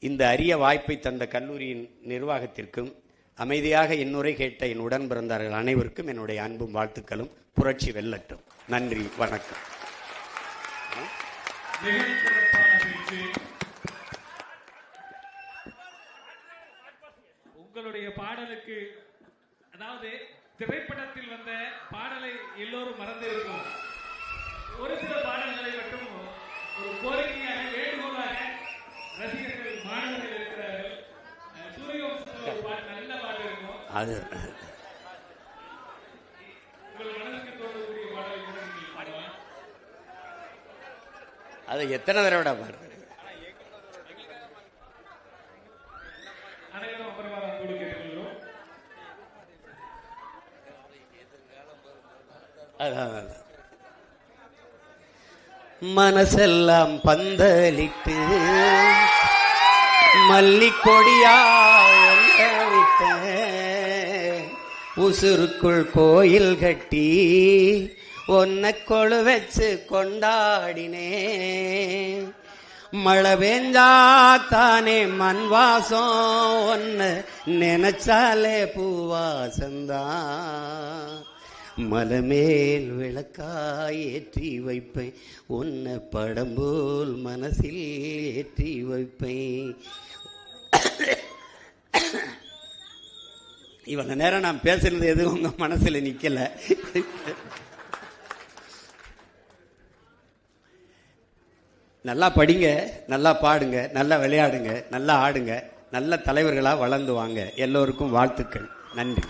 இந்த அரிய வாய்ப்பை தந்த கல்லூரியின் நிர்வாகத்திற்கும் அமைதியாக இன்னுரை கேட்ட என் உடன் பிறந்தார்கள் அனைவருக்கும் என்னுடைய அன்பும் வாழ்த்துக்களும். புரட்சி வெல்லட்டும். நன்றி, வணக்கம். உங்களுடைய பாடலுக்கு, அதாவது திரைப்படத்தில் வந்த பாடலை எல்லோரும் மறந்திருக்கும். ஒரு சில பாடல்களை மட்டும் ஒரு கோரிக்கையாக, வேண்டுகோளாக ரசிகர்கள், மாணவர்கள் இருக்கிறார்கள். சூரியவம்சத்தில் ஒரு பாட்டு, நல்ல பாட்டு இருக்கும். அது உங்கள் மனதுக்கு தோன்றக்கூடிய பாடலை கூட நீங்கள் பாடலாம். அதை எத்தனை தடவை பாடுறது? அனைவரும் அப்புறமா கூட கேட்டுக்கொள்கிறோம். மனசெல்லாம் பந்தலிட்டு மல்லிக்கொடியா விட்ட உசுருக்குள் கோயில் கட்டி ஒன்ன கொழு வச்சு கொண்டாடினே. மழை பெஞ்சா தானே மண் வாசம், ஒன்ன நினைச்சாலே பூவாசந்தான். மலமேல் விளக்காய் ஏற்றி வைப்பேன், உன்னை படம் போல் மனசில் ஏற்றி வைப்பேன். இவ்வளவு நேரம் நான் பேசுறது எதுவும் உங்க மனசுல நிக்கல. நல்லா படிங்க, நல்லா பாடுங்க, நல்லா விளையாடுங்க, நல்லா ஆடுங்க, நல்ல தலைவர்களா வளர்ந்து வாங்க. எல்லோருக்கும் வாழ்த்துக்கள். நன்றி.